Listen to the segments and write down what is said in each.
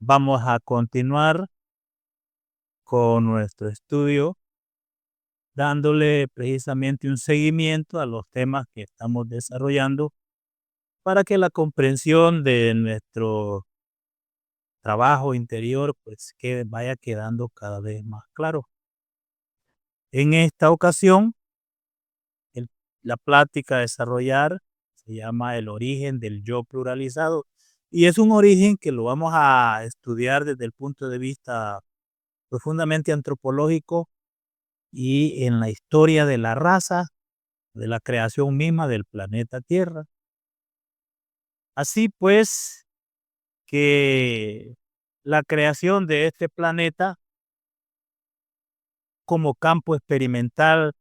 Vamos a continuar con nuestro estudio, dándole precisamente un seguimiento a los temas que estamos desarrollando para que la comprensión de nuestro trabajo interior pues vaya quedando cada vez más claro. En esta ocasión, el- la plática a desarrollar se llama el origen del yo pluralizado y es un origen que lo vamos a estudiar desde el punto de vista profundamente antropológico y en la historia de la raza, de la creación misma del planeta Tierra. Así pues, que la creación de este planeta como campo experimental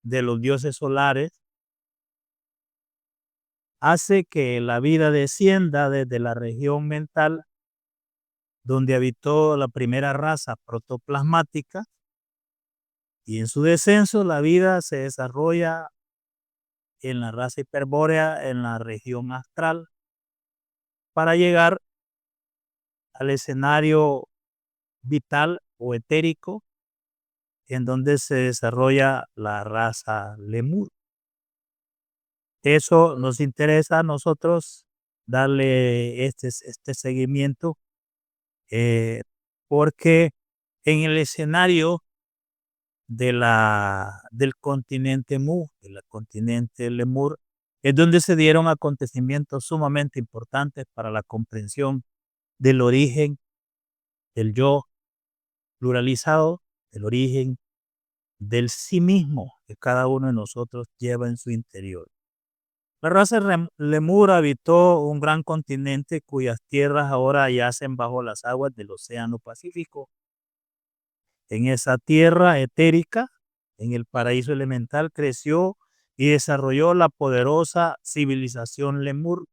de los dioses solares hace que la vida descienda desde la región mental donde habitó la primera raza protoplasmática y en su descenso la vida se desarrolla en la raza hiperbórea en la región astral para llegar al escenario vital o etérico en donde se desarrolla la raza lemur. Eso nos interesa a nosotros darle este seguimiento, porque en el escenario del continente Mu, del continente lemur, es donde se dieron acontecimientos sumamente importantes para la comprensión del origen del yo pluralizado, del origen del sí mismo que cada uno de nosotros lleva en su interior. La raza lemur habitó un gran continente cuyas tierras ahora yacen bajo las aguas del Océano Pacífico. En esa tierra etérica, en el paraíso elemental, creció y desarrolló la poderosa civilización lemur.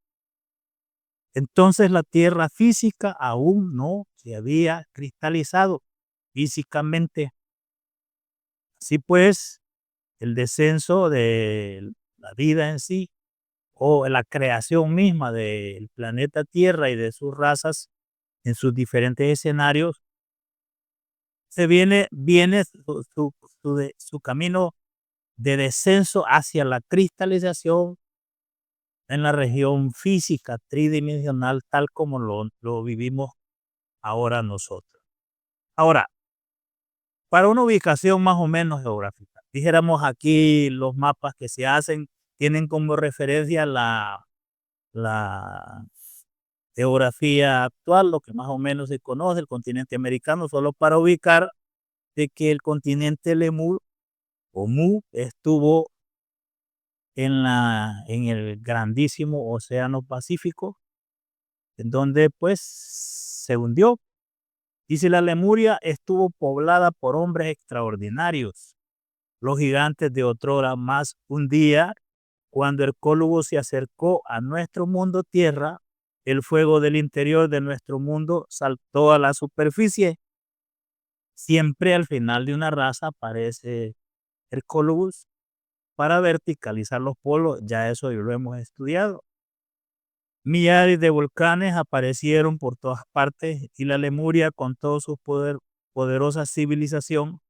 Entonces la tierra física aún no se había cristalizado físicamente. Así pues, el descenso de la vida en sí o la creación misma del planeta Tierra y de sus razas en sus diferentes escenarios, viene su camino de descenso hacia la cristalización en la región física tridimensional, tal como lo vivimos ahora nosotros. Ahora, para una ubicación más o menos geográfica, dijéramos aquí los mapas que se hacen tienen como referencia la geografía actual, lo que más o menos se conoce, el continente americano, solo para ubicar de que el continente Lemur o Mu estuvo en el grandísimo Océano Pacífico, en donde pues se hundió. Dice la Lemuria estuvo poblada por hombres extraordinarios, los gigantes de otrora, más un día, cuando Hercólogo se acercó a nuestro mundo tierra, el fuego del interior de nuestro mundo saltó a la superficie. Siempre al final de una raza aparece Hercólogos para verticalizar los polos, ya eso lo hemos estudiado. Millares de volcanes aparecieron por todas partes y la Lemuria, con todo su poderosa civilización,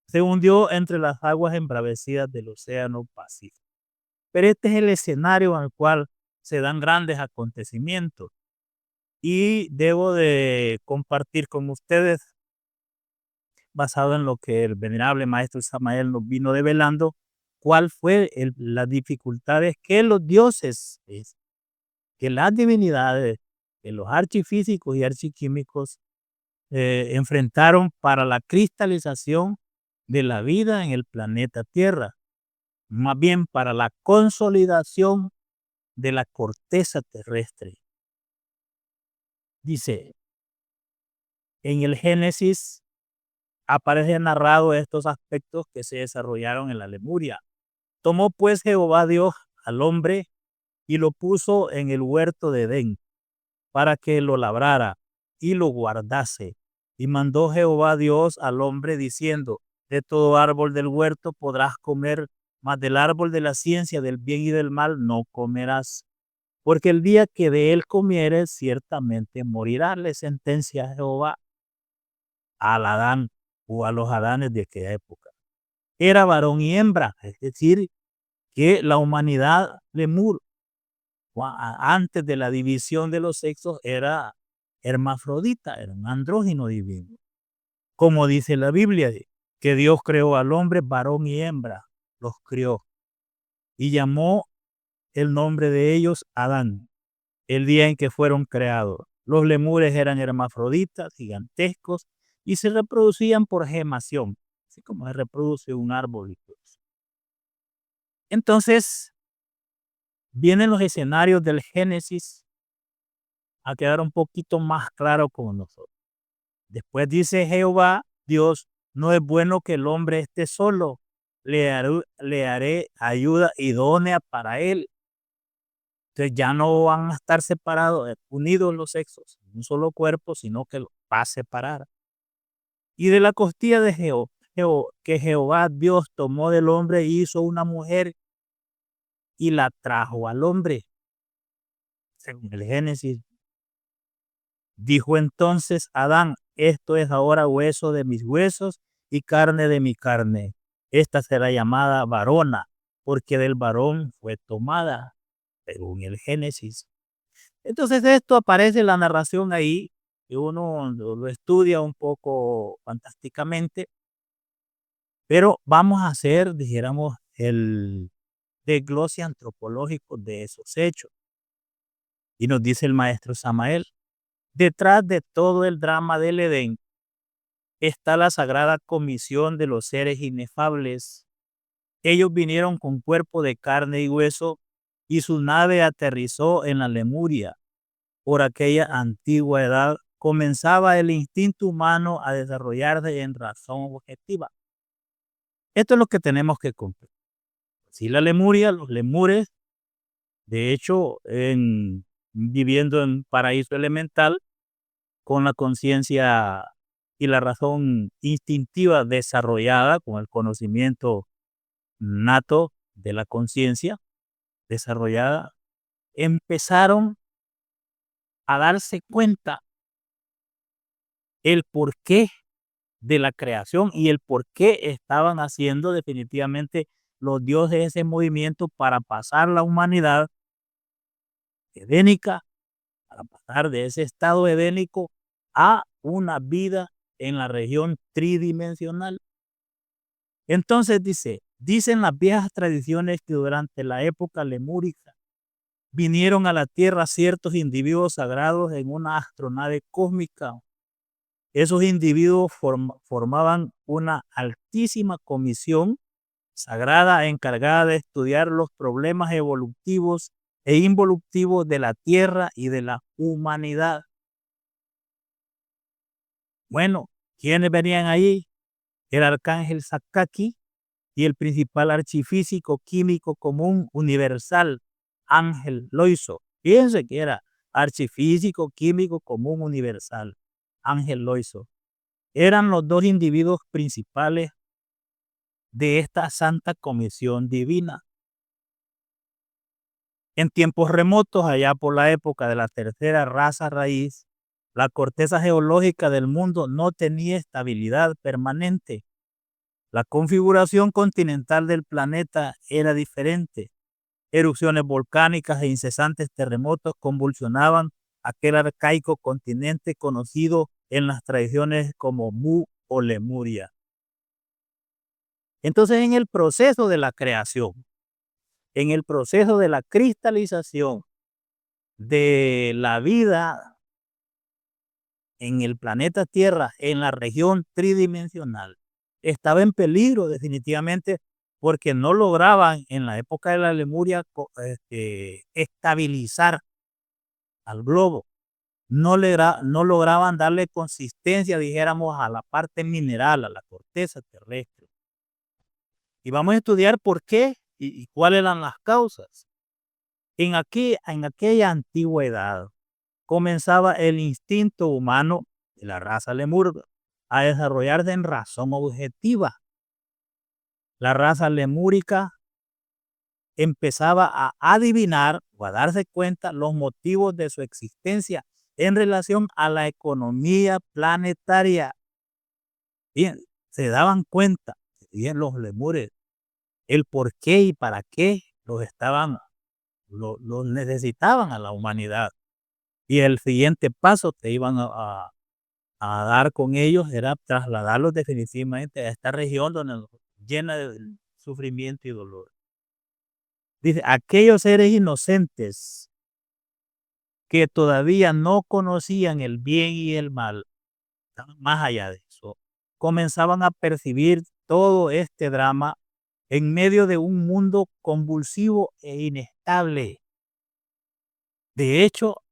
se hundió entre las aguas embravecidas del Océano Pacífico. Pero este es el escenario en el cual se dan grandes acontecimientos y debo de compartir con ustedes, basado en lo que el venerable maestro Samael nos vino develando, cuál fue las dificultades que los dioses, que las divinidades, que los archifísicos y archiquímicos enfrentaron para la cristalización de la vida en el planeta Tierra, más bien para la consolidación de la corteza terrestre. Dice, en el Génesis aparece narrado estos aspectos que se desarrollaron en la Lemuria. Tomó pues Jehová Dios al hombre y lo puso en el huerto de Edén para que lo labrara y lo guardase. Y mandó Jehová Dios al hombre diciendo, de todo árbol del huerto podrás comer, mas del árbol de la ciencia del bien y del mal no comerás. porque el día que de él comieres, ciertamente morirás, le sentencia Jehová al Adán o a los Adanes de aquella época. Era varón y hembra, es decir, que la humanidad lemur, antes de la división de los sexos, era hermafrodita, era un andrógino divino. Como dice la Biblia, que Dios creó al hombre, varón y hembra, los crió, y llamó el nombre de ellos Adán, el día en que fueron creados. Los lemures eran hermafroditas, gigantescos, y se reproducían por gemación, así como se reproduce un árbol. Entonces, vienen los escenarios del Génesis a quedar un poquito más claro con nosotros. Después dice Jehová, Dios, no es bueno que el hombre esté solo, le haré ayuda idónea para él. Entonces ya no van a estar separados, unidos los sexos, en un solo cuerpo, sino que los va a separar. Y de la costilla de que Jehová Dios tomó del hombre, hizo una mujer y la trajo al hombre. Según el Génesis, dijo entonces Adán, esto es ahora hueso de mis huesos y carne de mi carne. Esta será llamada varona, porque del varón fue tomada, según el Génesis. Entonces esto aparece en la narración ahí, que uno lo estudia un poco fantásticamente, pero vamos a hacer, dijéramos, el desglose antropológico de esos hechos. Y nos dice el maestro Samael, detrás de todo el drama del Edén está la sagrada comisión de los seres inefables. Ellos vinieron con cuerpo de carne y hueso y su nave aterrizó en la Lemuria. Por aquella antigua edad comenzaba el instinto humano a desarrollarse en razón objetiva. Esto es lo que tenemos que comprender. Si la Lemuria, los lemures, de hecho, viviendo en paraíso elemental, con la conciencia y la razón instintiva desarrollada, con el conocimiento nato de la conciencia desarrollada, empezaron a darse cuenta el porqué de la creación y el por qué estaban haciendo definitivamente los dioses ese movimiento para pasar la humanidad edénica, para pasar de ese estado edénico a una vida en la región tridimensional. Entonces dicen las viejas tradiciones que durante la época lemúrica vinieron a la Tierra ciertos individuos sagrados en una astronave cósmica. Esos individuos formaban una altísima comisión sagrada encargada de estudiar los problemas evolutivos e involutivos de la Tierra y de la humanidad. Bueno, ¿quiénes venían allí? El arcángel Sakaki y el principal archifísico químico común universal, Ángel Loiso. Fíjense que era archifísico químico común universal, Ángel Loiso. Eran los dos individuos principales de esta santa comisión divina. En tiempos remotos, allá por la época de la tercera raza raíz, la corteza geológica del mundo no tenía estabilidad permanente. La configuración continental del planeta era diferente. Erupciones volcánicas e incesantes terremotos convulsionaban aquel arcaico continente conocido en las tradiciones como Mu o Lemuria. Entonces, en el proceso de la creación, en el proceso de la cristalización de la vida en el planeta Tierra, en la región tridimensional, estaba en peligro definitivamente porque no lograban en la época de la Lemuria estabilizar al globo. No lograban darle consistencia, dijéramos, a la parte mineral, a la corteza terrestre. Y vamos a estudiar por qué y cuáles eran las causas. En aquella antigüedad comenzaba el instinto humano de la raza lemur a desarrollarse en razón objetiva. La raza lemúrica empezaba a adivinar, o a darse cuenta los motivos de su existencia en relación a la economía planetaria. Bien, se daban cuenta, bien los lemures, el por qué y para qué los necesitaban a la humanidad. Y el siguiente paso que iban a dar con ellos era trasladarlos definitivamente a esta región donde llena de sufrimiento y dolor. Dice, aquellos seres inocentes que todavía no conocían el bien y el mal, más allá de eso, comenzaban a percibir todo este drama en medio de un mundo convulsivo e inestable. De hecho,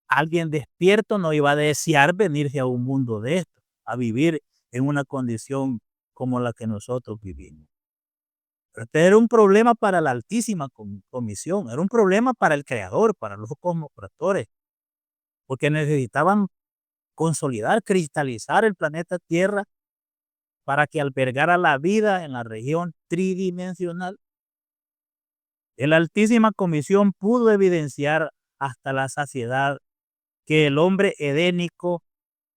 alguien despierto no iba a desear venirse a un mundo de esto, a vivir en una condición como la que nosotros vivimos. Este era un problema para la altísima comisión, era un problema para el creador, para los cosmocratores, porque necesitaban consolidar, cristalizar el planeta Tierra para que albergara la vida en la región tridimensional. La altísima comisión pudo evidenciar hasta la saciedad que el hombre edénico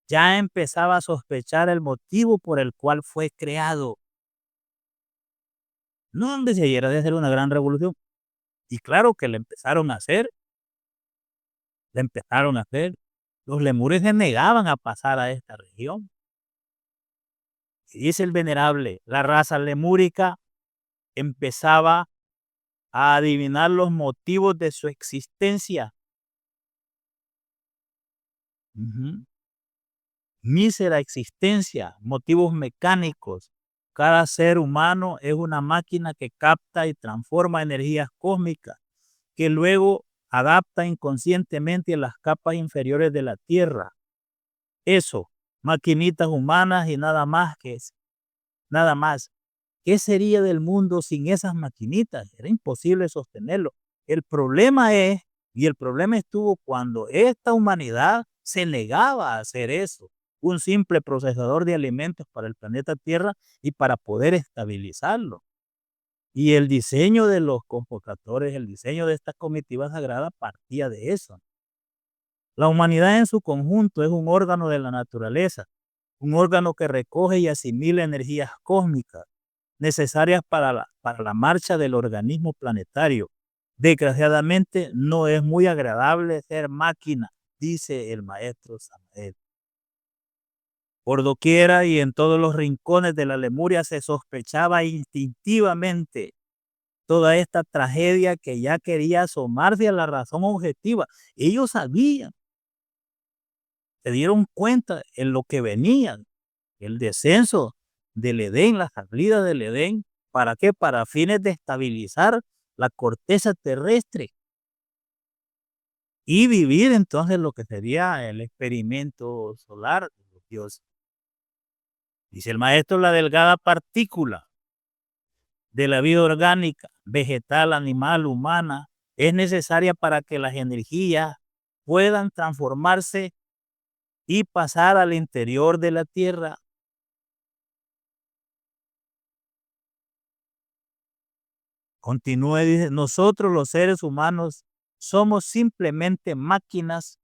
ya empezaba a sospechar el motivo por el cual fue creado. No deseara de hacer una gran revolución. Y claro que la empezaron a hacer. Los lemures se negaban a pasar a esta región. Y dice el venerable, la raza lemúrica empezaba a adivinar los motivos de su existencia. Mísera existencia, motivos mecánicos. Cada ser humano es una máquina que capta y transforma energías cósmicas, que luego adapta inconscientemente a las capas inferiores de la Tierra. Eso, maquinitas humanas y nada más que eso. Nada más. ¿Qué sería del mundo sin esas maquinitas? Era imposible sostenerlo. El problema estuvo cuando esta humanidad se negaba a hacer eso, un simple procesador de alimentos para el planeta Tierra y para poder estabilizarlo. Y el diseño de los convocadores, el diseño de esta comitiva sagrada partía de eso. La humanidad en su conjunto es un órgano de la naturaleza, un órgano que recoge y asimila energías cósmicas necesarias para la marcha del organismo planetario. Desgraciadamente, no es muy agradable ser máquina, dice el maestro Samael. Por doquiera y en todos los rincones de la Lemuria se sospechaba instintivamente toda esta tragedia que ya quería asomarse a la razón objetiva. Ellos sabían, se dieron cuenta en lo que venían, el descenso del Edén, la salida del Edén. ¿Para qué? Para fines de estabilizar la corteza terrestre y vivir entonces lo que sería el experimento solar de los dioses. Dice el maestro, la delgada partícula de la vida orgánica, vegetal, animal, humana, es necesaria para que las energías puedan transformarse y pasar al interior de la Tierra. Continúa y dice, nosotros los seres humanos somos simplemente máquinas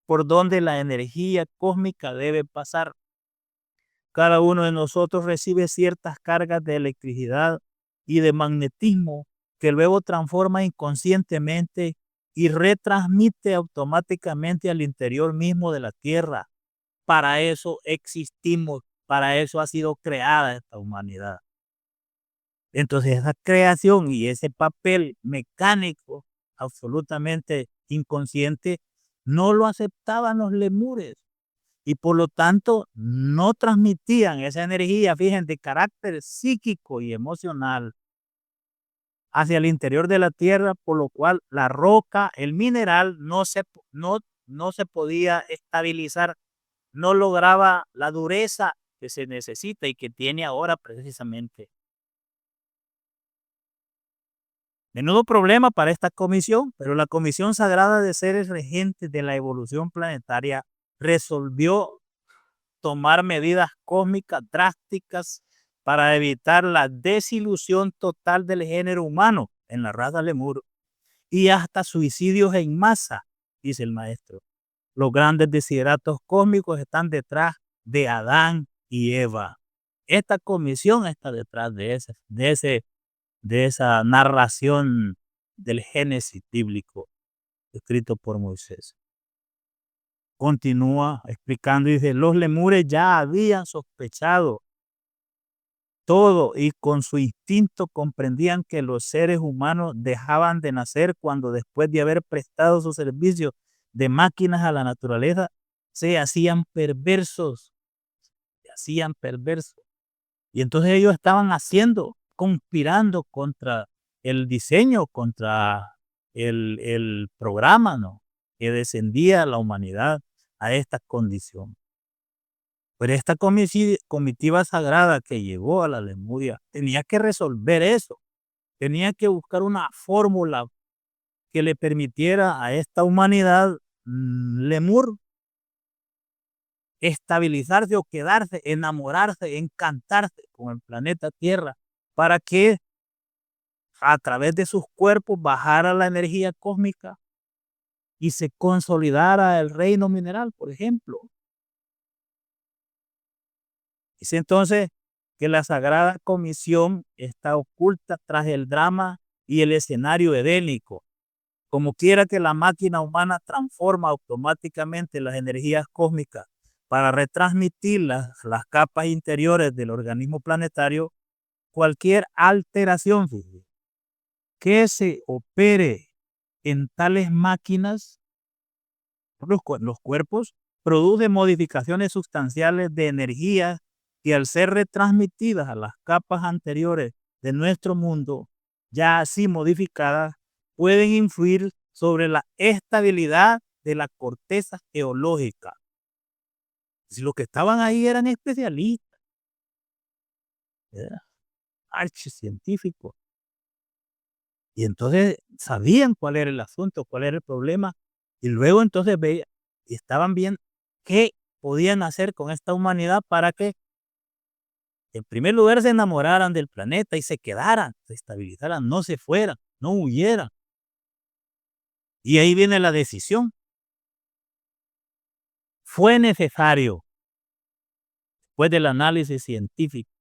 por donde la energía cósmica debe pasar. Cada uno de nosotros recibe ciertas cargas de electricidad y de magnetismo que luego transforma inconscientemente y retransmite automáticamente al interior mismo de la Tierra. Para eso existimos, para eso ha sido creada esta humanidad. Entonces esa creación y ese papel mecánico absolutamente inconsciente no lo aceptaban los lemures y por lo tanto no transmitían esa energía, fíjense, de carácter psíquico y emocional hacia el interior de la tierra, por lo cual la roca, el mineral no se podía estabilizar, no lograba la dureza que se necesita y que tiene ahora precisamente. Menudo problema para esta comisión, pero la Comisión Sagrada de Seres Regentes de la Evolución Planetaria resolvió tomar medidas cósmicas drásticas para evitar la desilusión total del género humano en la raza lemur y hasta suicidios en masa, dice el maestro. Los grandes desideratos cósmicos están detrás de Adán y Eva. Esta comisión está detrás de esa narración del Génesis bíblico escrito por Moisés. Continúa explicando y dice, los lemures ya habían sospechado todo y con su instinto comprendían que los seres humanos dejaban de nacer cuando después de haber prestado su servicio de máquinas a la naturaleza, se hacían perversos, se hacían perversos. Y entonces ellos estaban conspirando contra el diseño, contra el programa, ¿no?, que descendía a la humanidad a esta condición. Pero esta comitiva sagrada que llegó a la Lemuria tenía que resolver eso, tenía que buscar una fórmula que le permitiera a esta humanidad lemur estabilizarse o quedarse, enamorarse, encantarse con el planeta Tierra, para que a través de sus cuerpos bajara la energía cósmica y se consolidara el reino mineral, por ejemplo. Dice entonces que la Sagrada Comisión está oculta tras el drama y el escenario edénico. Como quiera que la máquina humana transforma automáticamente las energías cósmicas para retransmitir las capas interiores del organismo planetario, cualquier alteración que se opere en tales máquinas, los cuerpos, produce modificaciones sustanciales de energía que al ser retransmitidas a las capas anteriores de nuestro mundo, ya así modificadas, pueden influir sobre la estabilidad de la corteza geológica. Si los que estaban ahí eran especialistas, archicientíficos, y entonces sabían cuál era el asunto, cuál era el problema, y luego entonces estaban bien qué podían hacer con esta humanidad para que, en primer lugar, se enamoraran del planeta y se quedaran, se estabilizaran, no se fueran, no huyeran. Y ahí viene la decisión. Fue necesario, después del análisis científico,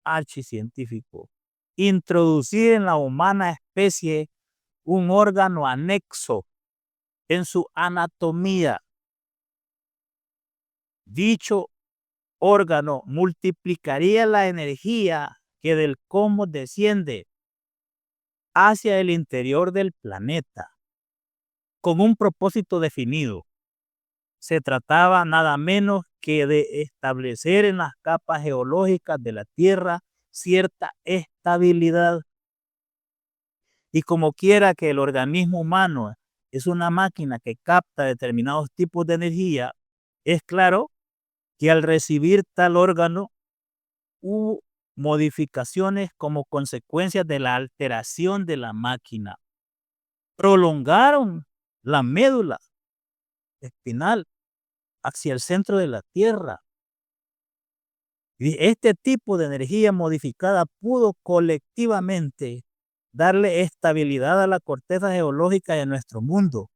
archicientífico, introducir en la humana especie un órgano anexo en su anatomía. Dicho órgano multiplicaría la energía que del cosmos desciende hacia el interior del planeta con un propósito definido. Se trataba nada menos que de establecer en las capas geológicas de la Tierra cierta estabilidad. Y como quiera que el organismo humano es una máquina que capta determinados tipos de energía, es claro que al recibir tal órgano hubo modificaciones como consecuencia de la alteración de la máquina. Prolongaron la médula espinal hacia el centro de la Tierra. Y este tipo de energía modificada pudo colectivamente darle estabilidad a la corteza geológica de nuestro mundo,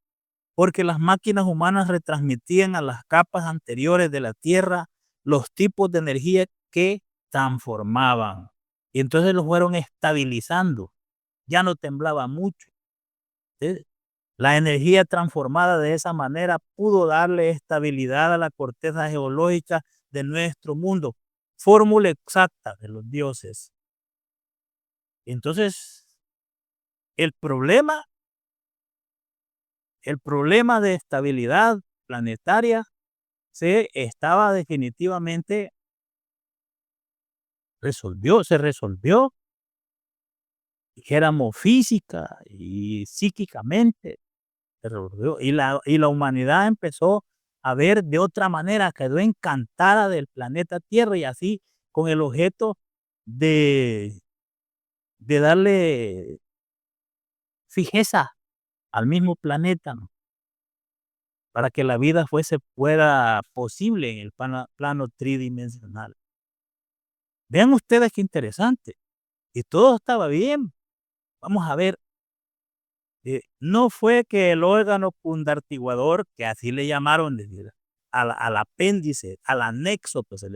porque las máquinas humanas retransmitían a las capas anteriores de la Tierra los tipos de energía que transformaban. Y entonces los fueron estabilizando. Ya no temblaba mucho. ¿Sí? La energía transformada de esa manera pudo darle estabilidad a la corteza geológica de nuestro mundo. Fórmula exacta de los dioses. Entonces, el problema de estabilidad planetaria se resolvió, dijéramos física y psíquicamente, se resolvió. Y la humanidad empezó a ver de otra manera, quedó encantada del planeta Tierra y así con el objeto de darle fijeza al mismo planeta, ¿no?, para que la vida fuera posible en el plano tridimensional. Vean ustedes qué interesante. Y todo estaba bien. Vamos a ver No fue que el órgano pundartiguador, que así le llamaron, es decir, al apéndice, al anexo que se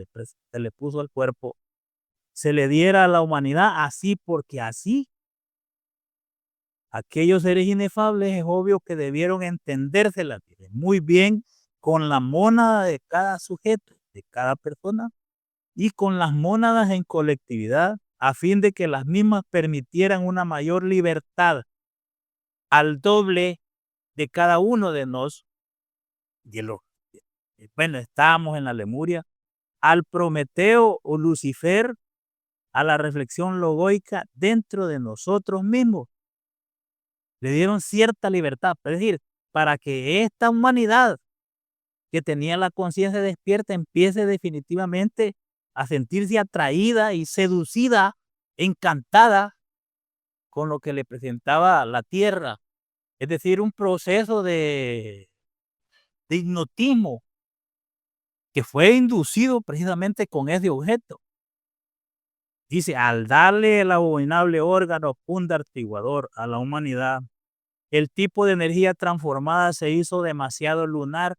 le puso al cuerpo, se le diera a la humanidad así, porque así aquellos seres inefables es obvio que debieron entendérsela muy bien con la mónada de cada sujeto, de cada persona, y con las mónadas en colectividad, a fin de que las mismas permitieran una mayor libertad al doble de cada uno de nos, de los, bueno, estábamos en la Lemuria, al Prometeo o Lucifer, a la reflexión logoica dentro de nosotros mismos. Le dieron cierta libertad, es decir, para que esta humanidad que tenía la conciencia despierta empiece definitivamente a sentirse atraída y seducida, encantada con lo que le presentaba la tierra. Es decir, un proceso de hipnotismo que fue inducido precisamente con ese objeto. Dice, al darle el abominable órgano pundartiguador a la humanidad, el tipo de energía transformada se hizo demasiado lunar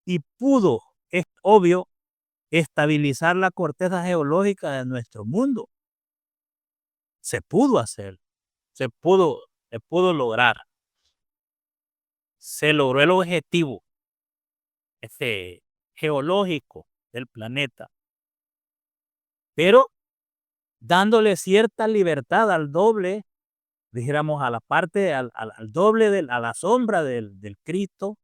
y pudo, es obvio, estabilizar la corteza geológica de nuestro mundo. Se pudo hacer, se pudo lograr. Se logró el objetivo geológico del planeta, pero dándole cierta libertad al doble, dijéramos a la parte, al doble, a la sombra del Cristo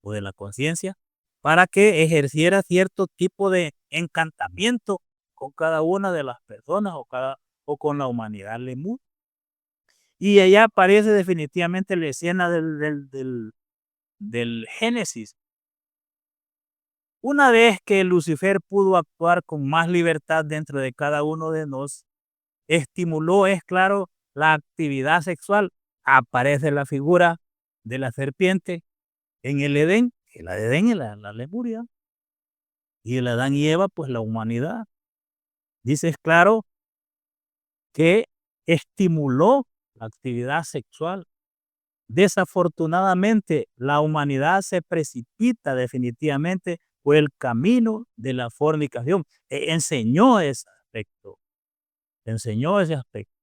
o de la conciencia, para que ejerciera cierto tipo de encantamiento con cada una de las personas o con la humanidad lemú. Y allá aparece definitivamente la escena del Génesis. Una vez que Lucifer pudo actuar con más libertad dentro de cada uno de nos, estimuló, es claro, la actividad sexual. Aparece la figura de la serpiente en el Edén, el Edén y la Lemuria, y el Adán y Eva, pues la humanidad. Dice, es claro, que estimuló la actividad sexual. Desafortunadamente, la humanidad se precipita definitivamente por el camino de la fornicación. Enseñó ese aspecto, enseñó ese aspecto.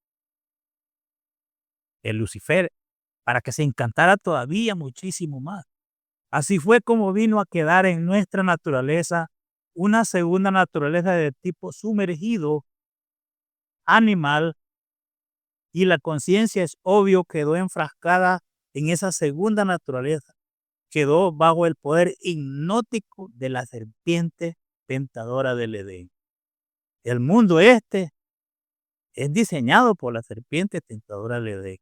El Lucifer, para que se encantara todavía muchísimo más. Así fue como vino a quedar en nuestra naturaleza una segunda naturaleza de tipo sumergido, animal, y la conciencia es obvio quedó enfrascada en esa segunda naturaleza. Quedó bajo el poder hipnótico de la serpiente tentadora del Edén. El mundo este es diseñado por la serpiente tentadora del Edén.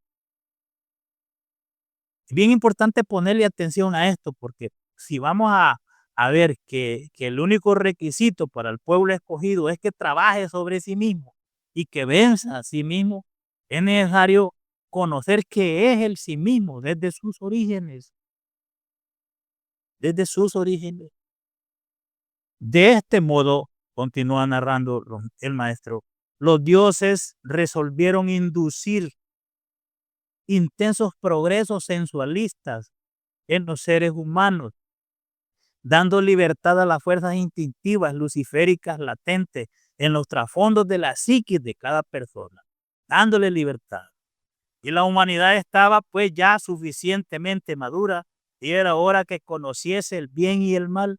Es bien importante ponerle atención a esto, porque si vamos a ver que el único requisito para el pueblo escogido es que trabaje sobre sí mismo y que venza a sí mismo, es necesario conocer qué es el sí mismo desde sus orígenes. Desde sus orígenes. De este modo, continúa narrando el maestro, los dioses resolvieron inducir intensos progresos sensualistas en los seres humanos, dando libertad a las fuerzas instintivas luciféricas latentes en los trasfondos de la psiquis de cada persona, dándole libertad. Y la humanidad estaba pues ya suficientemente madura y era hora que conociese el bien y el mal.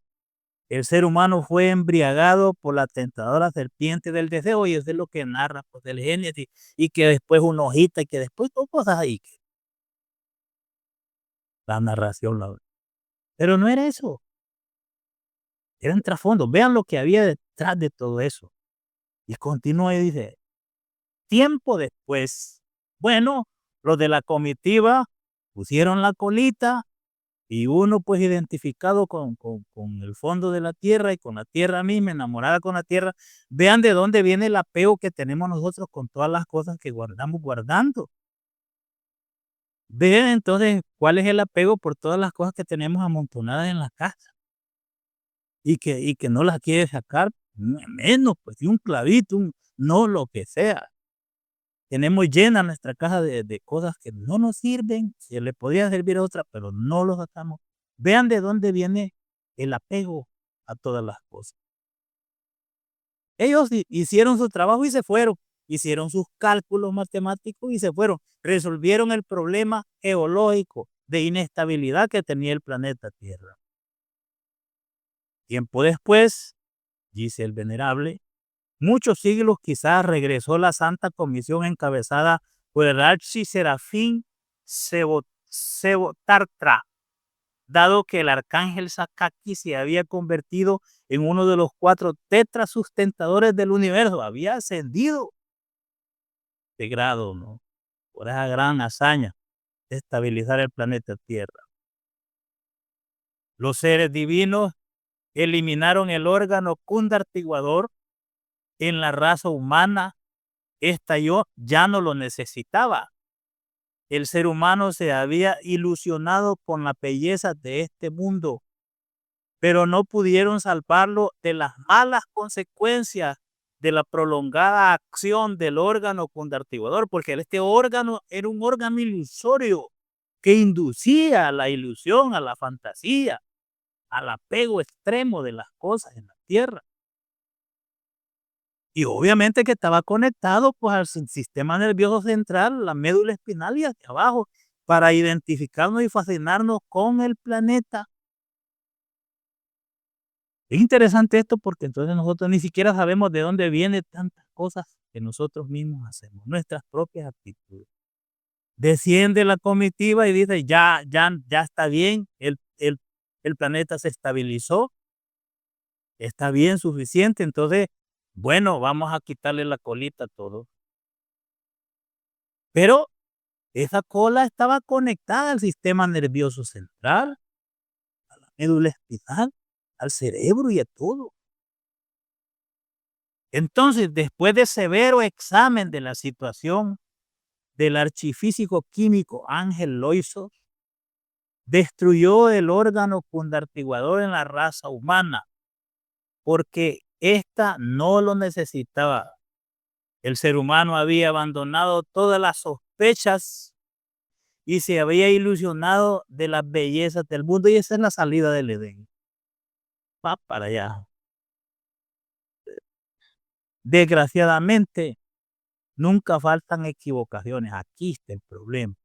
El ser humano fue embriagado por la tentadora serpiente del deseo, y eso es lo que narra pues, el Génesis, y que después una hojita, y que después cosas ahí. La narración, pero no era eso, eran trasfondos. Vean lo que había detrás de todo eso. Y continúa y dice, tiempo después, bueno, los de la comitiva pusieron la colita y uno pues identificado con el fondo de la tierra y con la tierra misma, enamorada con la tierra. Vean de dónde viene el apego que tenemos nosotros con todas las cosas que guardamos guardando. Vean entonces cuál es el apego por todas las cosas que tenemos amontonadas en la casa y que no las quiere sacar, menos pues de un clavito, no lo que sea. Tenemos llena nuestra caja de cosas que no nos sirven, se le podría servir a otra, pero no lo sacamos. Vean de dónde viene el apego a todas las cosas. Ellos hicieron su trabajo y se fueron, hicieron sus cálculos matemáticos y se fueron, resolvieron el problema geológico de inestabilidad que tenía el planeta Tierra. Tiempo después, dice el venerable, muchos siglos quizás regresó la Santa Comisión encabezada por el archiserafín Sebotartra, dado que el arcángel Sakaki se había convertido en uno de los 4 tetras sustentadores del universo, había ascendido de grado, ¿no? Por esa gran hazaña de estabilizar el planeta Tierra. Los seres divinos eliminaron el órgano cundartiguador en la raza humana. Esta ya no lo necesitaba. El ser humano se había ilusionado con la belleza de este mundo, pero no pudieron salvarlo de las malas consecuencias de la prolongada acción del órgano cundartiguador, porque este órgano era un órgano ilusorio que inducía a la ilusión, a la fantasía, al apego extremo de las cosas en la tierra. Y obviamente que estaba conectado pues al sistema nervioso central, la médula espinal y hacia abajo, para identificarnos y fascinarnos con el planeta. Es interesante esto porque entonces nosotros ni siquiera sabemos de dónde vienen tantas cosas que nosotros mismos hacemos, nuestras propias actitudes. Desciende la comitiva y dice, ya está bien, el planeta se estabilizó, está bien, suficiente, entonces, bueno, vamos a quitarle la colita a todo. Pero esa cola estaba conectada al sistema nervioso central, a la médula espinal, al cerebro y a todo. Entonces, después de severo examen de la situación del archifísico químico Ángel Loiso, destruyó el órgano cundartiguador en la raza humana, porque ésta no lo necesitaba. El ser humano había abandonado todas las sospechas y se había ilusionado de las bellezas del mundo, y esa es la salida del Edén. Va para allá. Desgraciadamente, nunca faltan equivocaciones. Aquí está el problema.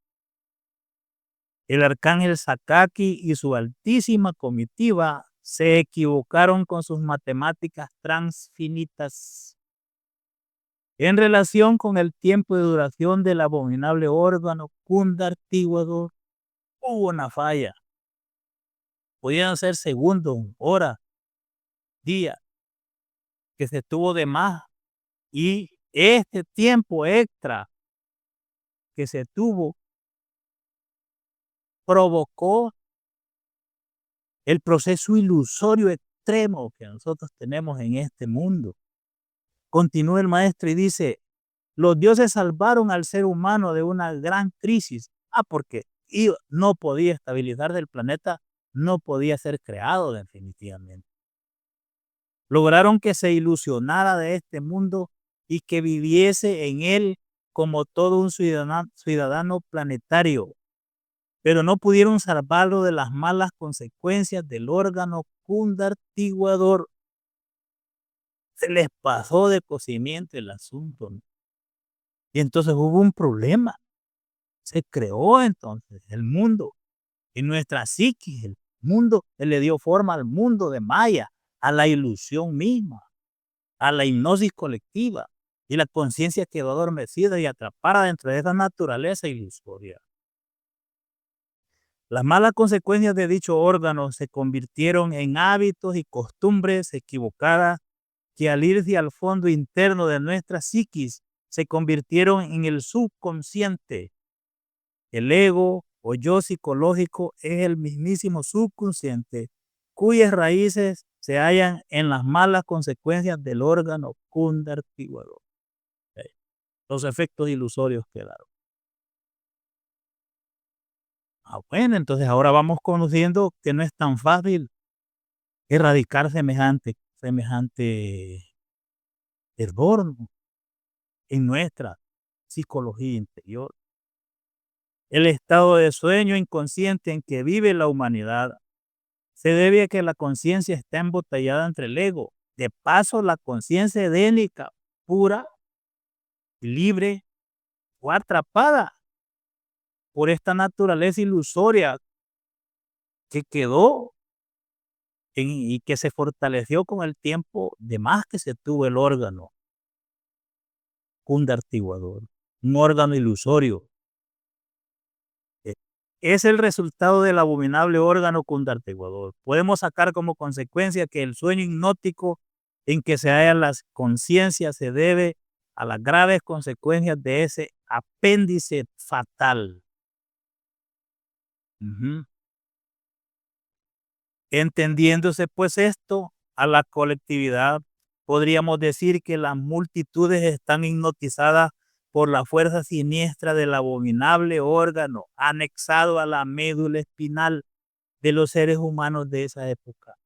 El arcángel Sakaki y su altísima comitiva se equivocaron con sus matemáticas transfinitas en relación con el tiempo de duración del abominable órgano cundartiguador. Hubo una falla. Podían ser segundos, horas, días, que se tuvo de más. Y este tiempo extra que se tuvo provocó el proceso ilusorio extremo que nosotros tenemos en este mundo. Continúa el maestro y dice, los dioses salvaron al ser humano de una gran crisis. Porque no podía estabilizar del planeta, no podía ser creado definitivamente. Lograron que se ilusionara de este mundo y que viviese en él como todo un ciudadano planetario, pero no pudieron salvarlo de las malas consecuencias del órgano cundartiguador. Se les pasó de cocimiento el asunto, ¿no? Y entonces hubo un problema. Se creó entonces el mundo y nuestra psiquis, el mundo, él le dio forma al mundo de Maya, a la ilusión misma, a la hipnosis colectiva, y la conciencia quedó adormecida y atrapada dentro de esa naturaleza ilusoria. Las malas consecuencias de dicho órgano se convirtieron en hábitos y costumbres equivocadas que al irse al fondo interno de nuestra psiquis se convirtieron en el subconsciente. El ego o yo psicológico es el mismísimo subconsciente cuyas raíces se hallan en las malas consecuencias del órgano cundartiguador. Los efectos ilusorios quedaron. Bueno, entonces ahora vamos conociendo que no es tan fácil erradicar semejante error en nuestra psicología interior. El estado de sueño inconsciente en que vive la humanidad se debe a que la conciencia está embotellada entre el ego. De paso, la conciencia edénica, pura y libre, fue atrapada por esta naturaleza ilusoria que quedó y que se fortaleció con el tiempo de más que se tuvo el órgano cundartiguador, un órgano ilusorio. Eh, Es el resultado del abominable órgano cundartiguador. Podemos sacar como consecuencia que el sueño hipnótico en que se hallan las conciencias se debe a las graves consecuencias de ese apéndice fatal. Ujú. Entendiéndose pues esto a la colectividad, podríamos decir que las multitudes están hipnotizadas por la fuerza siniestra del abominable órgano anexado a la médula espinal de los seres humanos de esa época.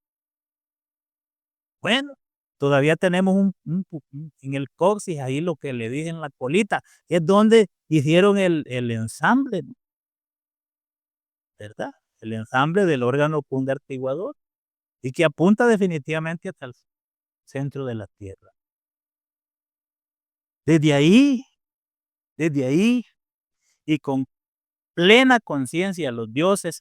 Bueno, todavía tenemos en el coxis, ahí lo que le dije en la colita, es donde hicieron el ensamble, ¿verdad? El ensamble del órgano cundartiguador y que apunta definitivamente hasta el centro de la tierra. Desde ahí, desde ahí, y con plena conciencia, los dioses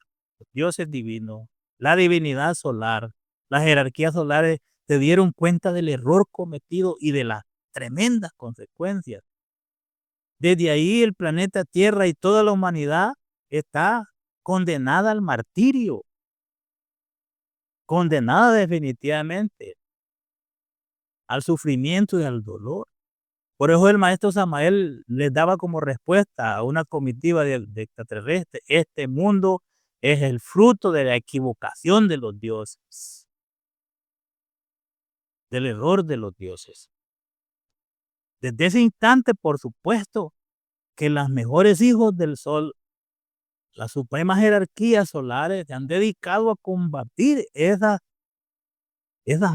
divinos, la divinidad solar, las jerarquías solares se dieron cuenta del error cometido y de las tremendas consecuencias. Desde ahí el planeta Tierra y toda la humanidad está condenada al martirio, condenada definitivamente al sufrimiento y al dolor. Por eso el maestro Samael les daba como respuesta a una comitiva de extraterrestres: este mundo es el fruto de la equivocación de los dioses, del error de los dioses. Desde ese instante, por supuesto, que los mejores hijos del sol, las supremas jerarquías solares, se han dedicado a combatir esas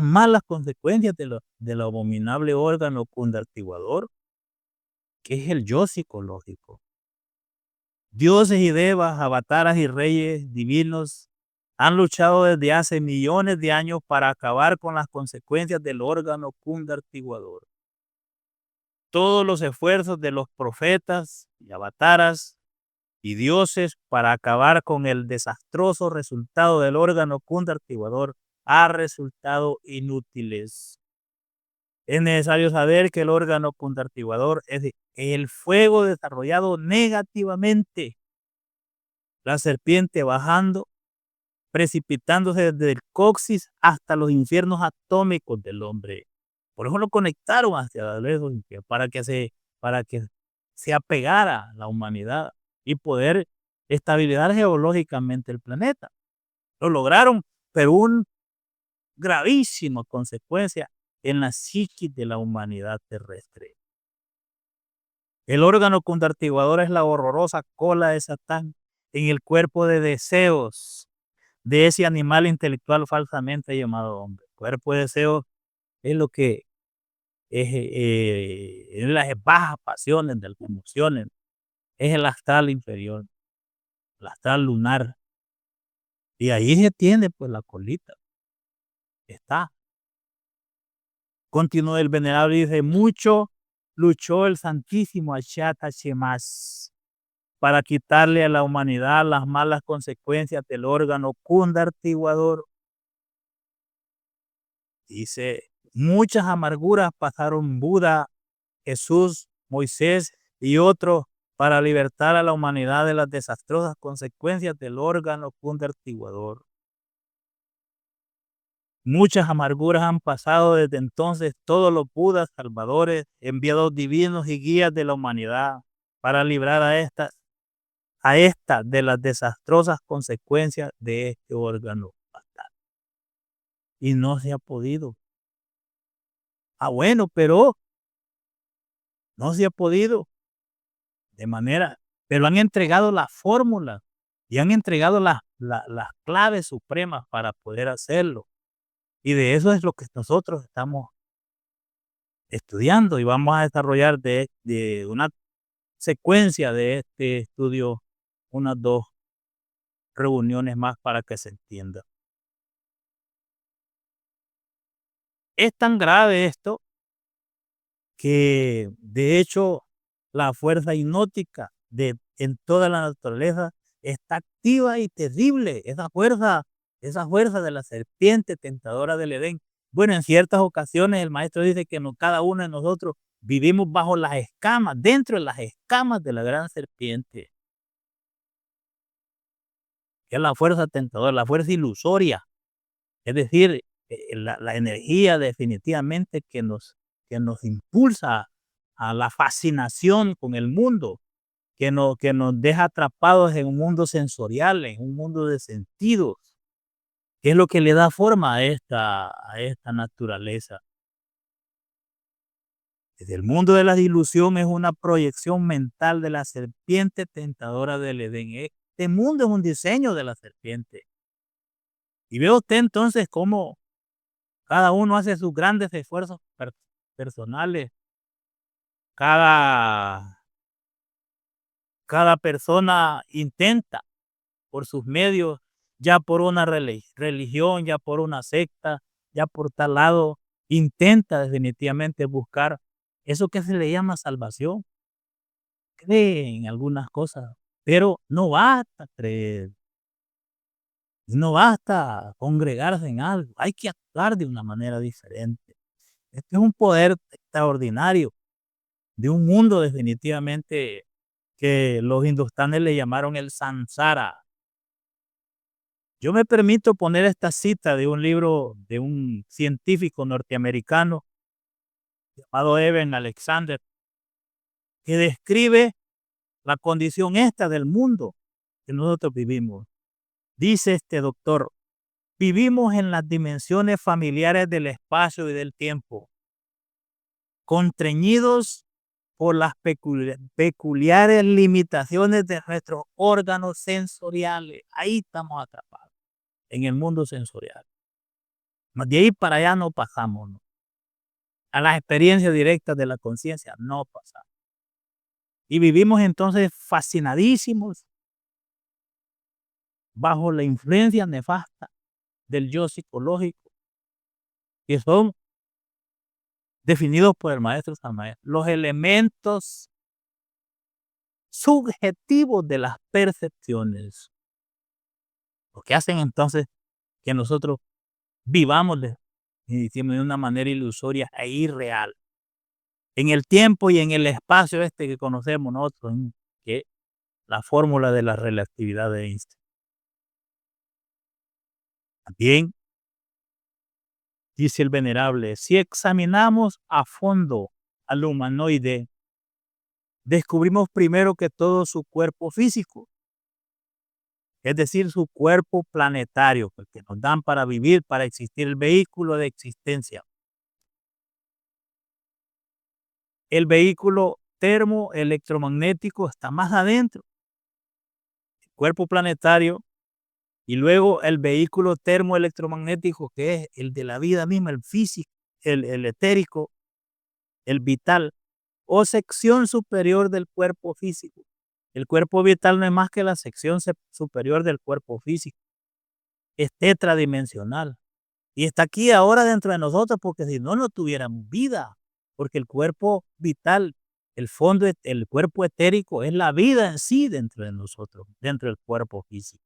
malas consecuencias del abominable órgano cundartiguador, que es el yo psicológico. Dioses y devas, avataras y reyes divinos han luchado desde hace millones de años para acabar con las consecuencias del órgano cundartiguador. Todos los esfuerzos de los profetas y avataras y dioses para acabar con el desastroso resultado del órgano cundartiguador ha resultado inútiles. Es necesario saber que el órgano cundartiguador es el fuego desarrollado negativamente, la serpiente bajando, precipitándose desde el coxis hasta los infiernos atómicos del hombre. Por eso lo conectaron hacia lejos para que se apegara a la humanidad y poder estabilizar geológicamente el planeta. Lo lograron, pero una gravísima consecuencia en la psiquis de la humanidad terrestre. El órgano cundartiguador es la horrorosa cola de Satán en el cuerpo de deseos de ese animal intelectual falsamente llamado hombre. Cuerpo de deseos es lo que es las bajas pasiones de las emociones, es el astral inferior, el astral lunar. Y ahí se tiene pues la colita. Está. Continúa el venerable y dice: mucho luchó el santísimo Achata Shemas para quitarle a la humanidad las malas consecuencias del órgano cundartiguador. Dice: muchas amarguras pasaron Buda, Jesús, Moisés y otros para libertar a la humanidad de las desastrosas consecuencias del órgano cundartiguador. Muchas amarguras han pasado desde entonces todos los Budas, salvadores, enviados divinos y guías de la humanidad para librar a esta de las desastrosas consecuencias de este órgano fatal. Y no se ha podido. Bueno, pero no se ha podido de manera, pero han entregado la fórmula y han entregado las claves supremas para poder hacerlo. Y de eso es lo que nosotros estamos estudiando y vamos a desarrollar de una secuencia de este estudio unas 2 reuniones más para que se entienda. Es tan grave esto que, de hecho, la fuerza hipnótica en toda la naturaleza está activa y terrible. Esa fuerza de la serpiente tentadora del Edén. Bueno, en ciertas ocasiones el maestro dice que cada uno de nosotros vivimos bajo las escamas, dentro de las escamas de la gran serpiente, que es la fuerza tentadora, la fuerza ilusoria. Es decir, la energía definitivamente que nos impulsa a la fascinación con el mundo, que nos deja atrapados en un mundo sensorial, en un mundo de sentidos, que es lo que le da forma a esta naturaleza. Desde el mundo de la ilusión es una proyección mental de la serpiente tentadora del Edén. Este mundo es un diseño de la serpiente. Y ve usted entonces cómo cada uno hace sus grandes esfuerzos personales. Cada, cada persona intenta por sus medios, ya por una religión, ya por una secta, ya por tal lado, intenta definitivamente buscar eso que se le llama salvación. Cree en algunas cosas, pero no basta creer, no basta congregarse en algo, hay que actuar de una manera diferente. Este es un poder extraordinario de un mundo definitivamente que los hindustanes le llamaron el samsara. Yo me permito poner esta cita de un libro de un científico norteamericano llamado Eben Alexander, que describe la condición esta del mundo que nosotros vivimos. Dice este doctor: vivimos en las dimensiones familiares del espacio y del tiempo, constreñidos por las peculiares limitaciones de nuestros órganos sensoriales. Ahí estamos atrapados, en el mundo sensorial. De ahí para allá no pasamos, ¿no? A las experiencias directas de la conciencia no pasamos. Y vivimos entonces fascinadísimos bajo la influencia nefasta del yo psicológico, que son definidos por el maestro Samael, los elementos subjetivos de las percepciones, lo que hacen entonces que nosotros vivamos de una manera ilusoria e irreal, en el tiempo y en el espacio que conocemos nosotros, que la fórmula de la relatividad de Einstein. También dice el venerable: si examinamos a fondo al humanoide, descubrimos primero que todo su cuerpo físico, es decir, su cuerpo planetario, el que nos dan para vivir, para existir, el vehículo de existencia. El vehículo termoelectromagnético está más adentro, el cuerpo planetario, y luego el vehículo termoelectromagnético, que es el de la vida misma, el físico, el etérico, el vital, o sección superior del cuerpo físico. El cuerpo vital no es más que la sección superior del cuerpo físico. Es tetradimensional. Y está aquí ahora dentro de nosotros, porque si no, no tuviéramos vida. Porque el cuerpo vital, el fondo, el cuerpo etérico, es la vida en sí dentro de nosotros, dentro del cuerpo físico.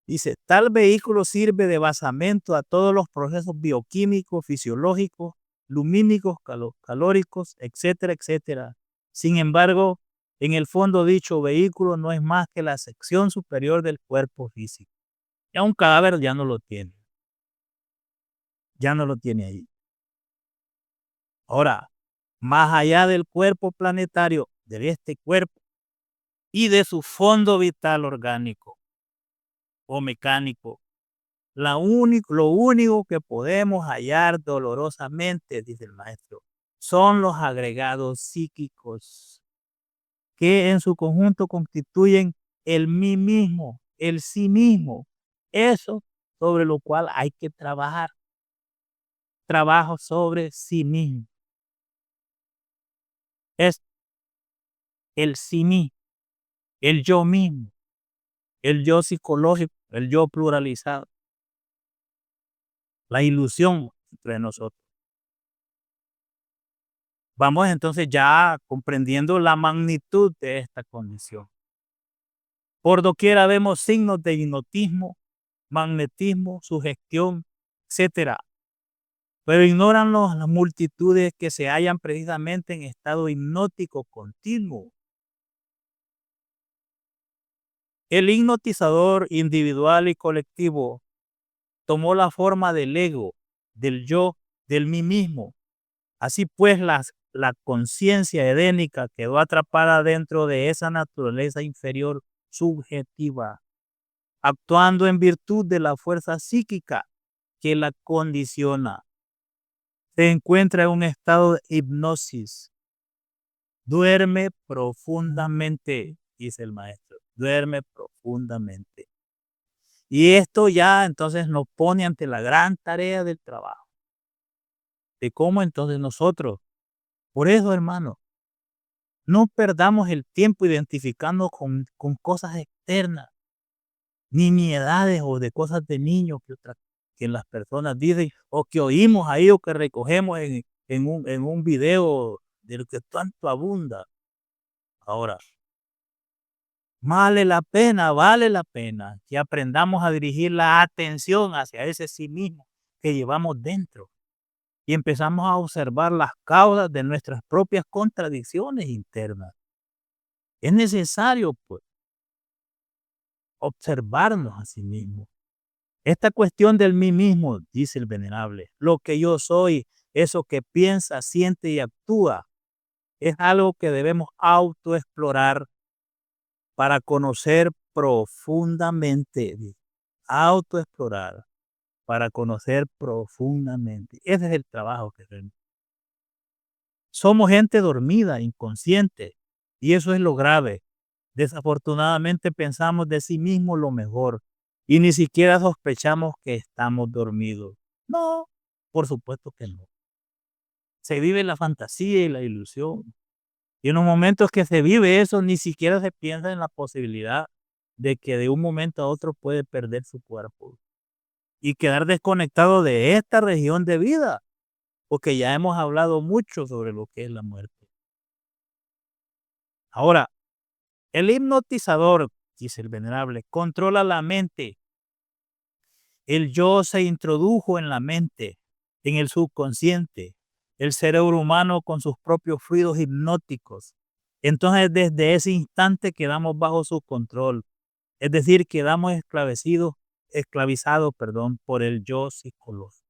Dice: tal vehículo sirve de basamento a todos los procesos bioquímicos, fisiológicos, lumínicos, calóricos, etcétera, etcétera. Sin embargo, en el fondo dicho vehículo no es más que la sección superior del cuerpo físico. Ya un cadáver ya no lo tiene. Ya no lo tiene ahí. Ahora, más allá del cuerpo planetario, de este cuerpo y de su fondo vital orgánico o mecánico, lo único que podemos hallar dolorosamente, dice el maestro, son los agregados psíquicos, que en su conjunto constituyen el mí mismo, el sí mismo. Eso sobre lo cual hay que trabajar. Trabajo sobre sí mismo. Es el sí mismo, el yo mismo, el yo psicológico, el yo pluralizado, la ilusión entre nosotros. Vamos entonces ya comprendiendo la magnitud de esta condición. Por doquiera vemos signos de hipnotismo, magnetismo, sugestión, etcétera, pero ignoran las multitudes que se hallan precisamente en estado hipnótico continuo. El hipnotizador individual y colectivo tomó la forma del ego, del yo, del mí mismo. Así pues, la conciencia edénica quedó atrapada dentro de esa naturaleza inferior subjetiva, actuando en virtud de la fuerza psíquica que la condiciona. Se encuentra en un estado de hipnosis. Duerme profundamente, dice el maestro, duerme profundamente. Y esto ya entonces nos pone ante la gran tarea del trabajo, de cómo entonces nosotros, por eso hermano, no perdamos el tiempo identificando con cosas externas, nimiedades o de cosas de niños que las personas dicen o que oímos ahí o que recogemos en un video de lo que tanto abunda. Ahora, vale la pena que aprendamos a dirigir la atención hacia ese sí mismo que llevamos dentro y empezamos a observar las causas de nuestras propias contradicciones internas. Es necesario, pues, observarnos a sí mismos. Esta cuestión del mí mismo, dice el venerable, lo que yo soy, eso que piensa, siente y actúa, es algo que debemos autoexplorar para conocer profundamente. Autoexplorar para conocer profundamente. Ese es el trabajo que tenemos. Somos gente dormida, inconsciente, y eso es lo grave. Desafortunadamente pensamos de sí mismo lo mejor y ni siquiera sospechamos que estamos dormidos. No, por supuesto que no. Se vive la fantasía y la ilusión. Y en los momentos que se vive eso, ni siquiera se piensa en la posibilidad de que de un momento a otro puede perder su cuerpo y quedar desconectado de esta región de vida, porque ya hemos hablado mucho sobre lo que es la muerte. Ahora, el hipnotizador, dice el venerable, controla la mente. El yo se introdujo en la mente, en el subconsciente, el cerebro humano con sus propios fluidos hipnóticos. Entonces, desde ese instante quedamos bajo su control, es decir, quedamos esclavizados, por el yo psicológico.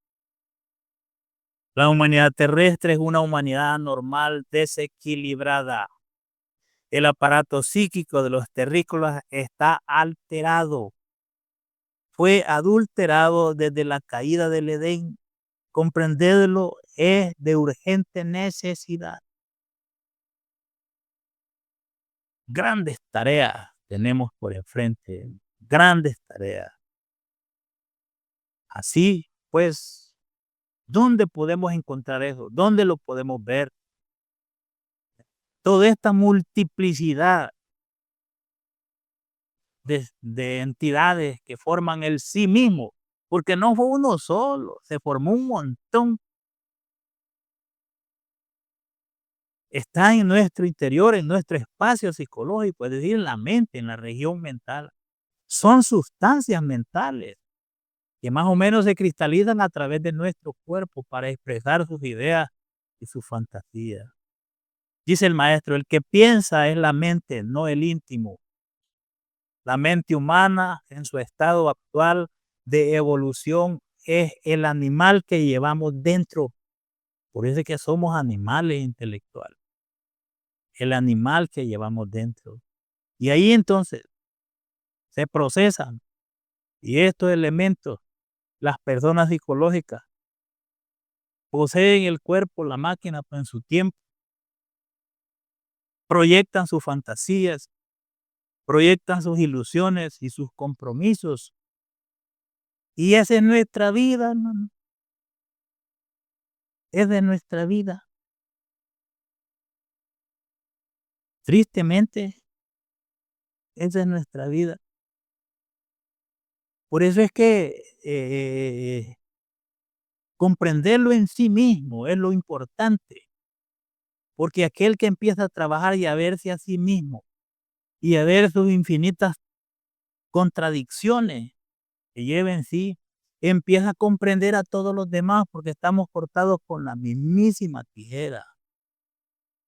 La humanidad terrestre es una humanidad normal desequilibrada. El aparato psíquico de los terrícolas está alterado. Fue adulterado desde la caída del Edén. Comprenderlo es de urgente necesidad. Grandes tareas tenemos por enfrente, grandes tareas. Así pues, ¿dónde podemos encontrar eso? ¿Dónde lo podemos ver? Toda esta multiplicidad de entidades que forman el sí mismo, porque no fue uno solo, se formó un montón. Está en nuestro interior, en nuestro espacio psicológico, es decir, en la mente, en la región mental. Son sustancias mentales que más o menos se cristalizan a través de nuestro cuerpo para expresar sus ideas y sus fantasías. Dice el maestro, el que piensa es la mente, no el íntimo. La mente humana en su estado actual de evolución es el animal que llevamos dentro. Por eso es que somos animales intelectuales. El animal que llevamos dentro. Y ahí entonces se procesan. Y estos elementos, las personas psicológicas, poseen el cuerpo, la máquina, pues, en su tiempo. Proyectan sus fantasías, proyectan sus ilusiones y sus compromisos. Y esa es nuestra vida, hermano. Es de nuestra vida. Tristemente, esa es nuestra vida. Por eso es que comprenderlo en sí mismo es lo importante, porque aquel que empieza a trabajar y a verse a sí mismo y a ver sus infinitas contradicciones que lleva en sí, empieza a comprender a todos los demás porque estamos cortados con la mismísima tijera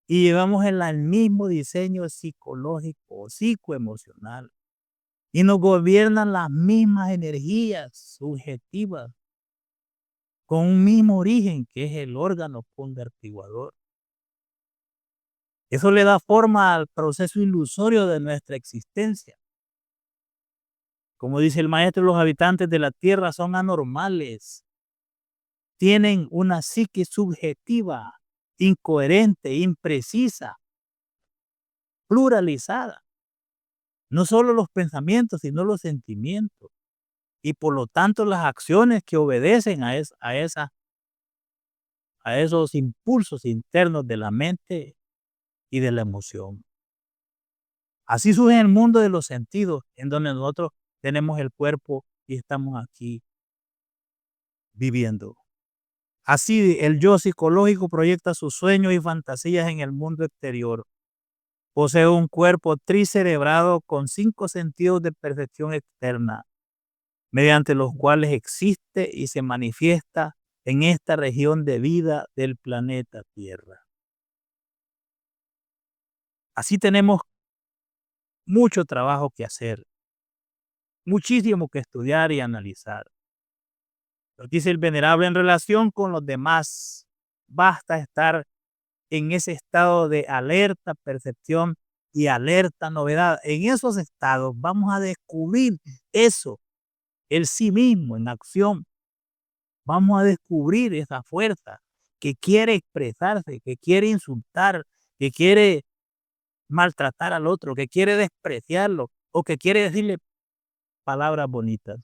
y llevamos el mismo diseño psicológico, psicoemocional y nos gobiernan las mismas energías subjetivas con un mismo origen que es el órgano convertiguador. Eso le da forma al proceso ilusorio de nuestra existencia. Como dice el maestro, los habitantes de la tierra son anormales, tienen una psique subjetiva, incoherente, imprecisa, pluralizada. No solo los pensamientos, sino los sentimientos. Y por lo tanto las acciones que obedecen a esos impulsos internos de la mente y de la emoción. Así surge el mundo de los sentidos, en donde nosotros tenemos el cuerpo y estamos aquí viviendo. Así el yo psicológico proyecta sus sueños y fantasías en el mundo exterior. Posee un cuerpo tricerebrado con 5 sentidos de percepción externa, mediante los cuales existe y se manifiesta en esta región de vida del planeta Tierra. Así tenemos mucho trabajo que hacer, muchísimo que estudiar y analizar. Nos dice el venerable: en relación con los demás, basta estar en ese estado de alerta percepción y alerta novedad. En esos estados vamos a descubrir eso, el sí mismo en acción. Vamos a descubrir esa fuerza que quiere expresarse, que quiere insultar, que quiere maltratar al otro, que quiere despreciarlo o que quiere decirle palabras bonitas.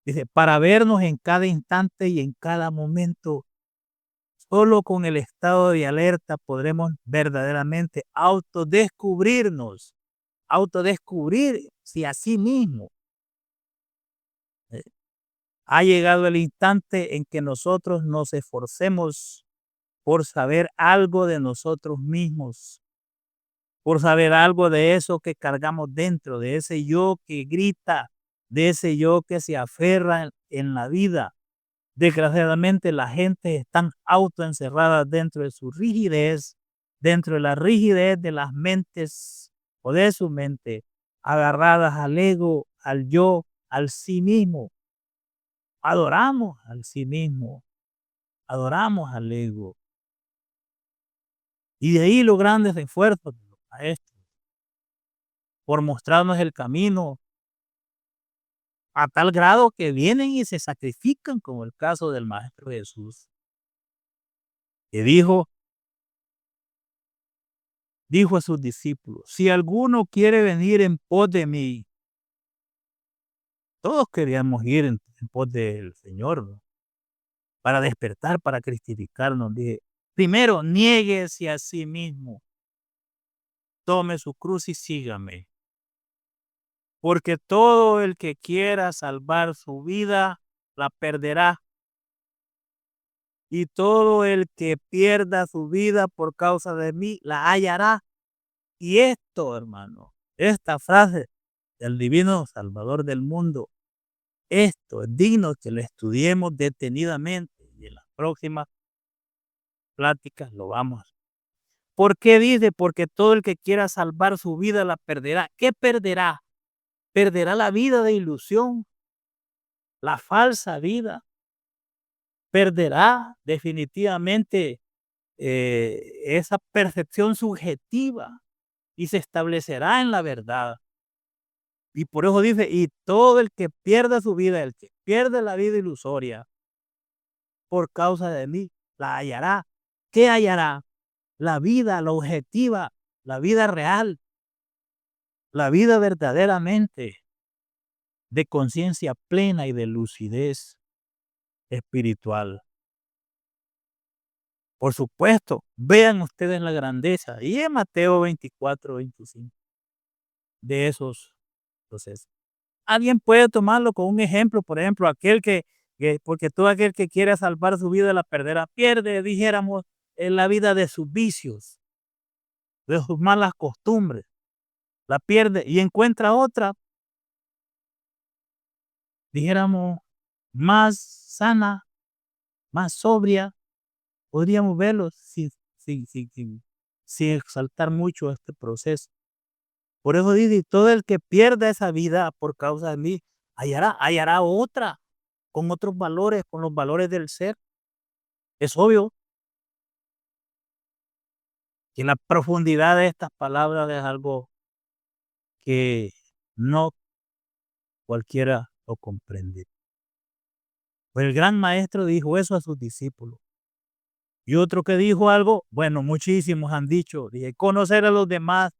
Dice, para vernos en cada instante y en cada momento, solo con el estado de alerta podremos verdaderamente autodescubrirnos, autodescubrirse a sí mismo. Ha llegado el instante en que nosotros nos esforcemos por saber algo de nosotros mismos, por saber algo de eso que cargamos dentro, de ese yo que grita, de ese yo que se aferra en la vida. Desgraciadamente la gente está autoencerrada dentro de su rigidez, dentro de la rigidez de las mentes o de su mente, agarradas al ego, al yo, al sí mismo. Adoramos al sí mismo, adoramos al ego. Y de ahí los grandes esfuerzos de los maestros por mostrarnos el camino a tal grado que vienen y se sacrifican, como el caso del Maestro Jesús, que dijo a sus discípulos: si alguno quiere venir en pos de mí, todos queríamos ir en pos del Señor, ¿no? Para despertar, para cristificarnos. Dije, primero, niéguese a sí mismo, tome su cruz y sígame. Porque todo el que quiera salvar su vida, la perderá. Y todo el que pierda su vida por causa de mí, la hallará. Y esto, hermano, esta frase del divino Salvador del mundo, esto es digno que lo estudiemos detenidamente y en las próximas pláticas lo vamos. ¿Por qué dice? Porque todo el que quiera salvar su vida la perderá. ¿Qué perderá? Perderá la vida de ilusión, la falsa vida. Perderá definitivamente esa percepción subjetiva y se establecerá en la verdad. Y por eso dice, y todo el que pierda su vida, el que pierde la vida ilusoria por causa de mí, la hallará. ¿Qué hallará? La vida, la objetiva, la vida real, la vida verdaderamente de conciencia plena y de lucidez espiritual. Por supuesto, vean ustedes la grandeza. Y en Mateo 24, 25 de esos procesos. Alguien puede tomarlo con un ejemplo, por ejemplo, aquel porque todo aquel que quiere salvar su vida la perderá, pierde, dijéramos, en la vida de sus vicios, de sus malas costumbres, la pierde y encuentra otra, dijéramos, más sana, más sobria, podríamos verlo sin exaltar mucho este proceso. Por eso dice, todo el que pierda esa vida por causa de mí, hallará otra, con otros valores, con los valores del ser. Es obvio que la profundidad de estas palabras es algo que no cualquiera lo comprende. Pues el gran maestro dijo eso a sus discípulos. Y otro que dijo algo, bueno, muchísimos han dicho, dije, conocer a los demás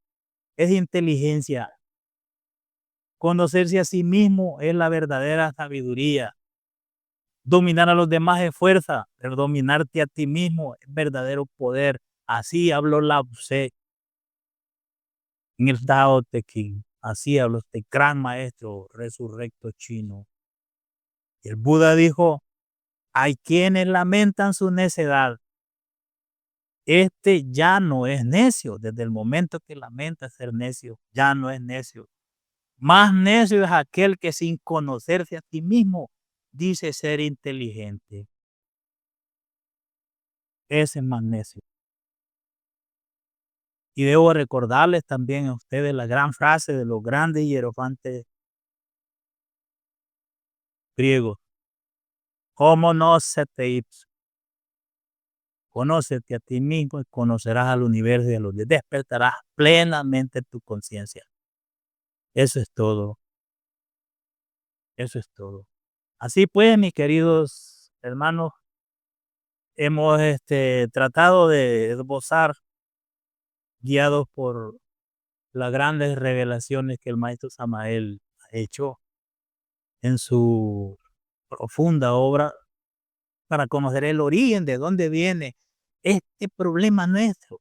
es inteligencia. Conocerse a sí mismo es la verdadera sabiduría. Dominar a los demás es fuerza, pero dominarte a ti mismo es verdadero poder. Así habló Lao Tse en el Tao Te Ching. Así habló este gran maestro resurrecto chino. Y el Buda dijo, hay quienes lamentan su necedad. Este ya no es necio. Desde el momento que lamenta ser necio, ya no es necio. Más necio es aquel que sin conocerse a sí mismo dice ser inteligente. Ese es más necio. Y debo recordarles también a ustedes la gran frase de los grandes hierofantes griegos. Homo nocete ipsum. Conócete a ti mismo y conocerás al universo y a los demás. Despertarás plenamente tu conciencia. Eso es todo. Eso es todo. Así pues, mis queridos hermanos, hemos tratado de esbozar, guiados por las grandes revelaciones que el maestro Samael ha hecho en su profunda obra, para conocer el origen, de dónde viene este problema nuestro,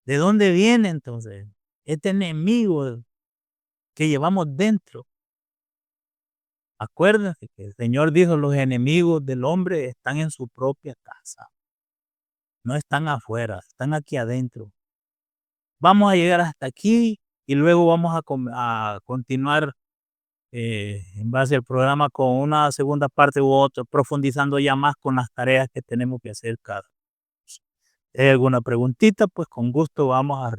de dónde viene entonces este enemigo que llevamos dentro. Acuérdense que el Señor dijo, los enemigos del hombre están en su propia casa, no están afuera, están aquí adentro. Vamos a llegar hasta aquí y luego vamos a continuar en base al programa con una segunda parte u otra, profundizando ya más con las tareas que tenemos que hacer cada. Si hay alguna preguntita, pues con gusto vamos a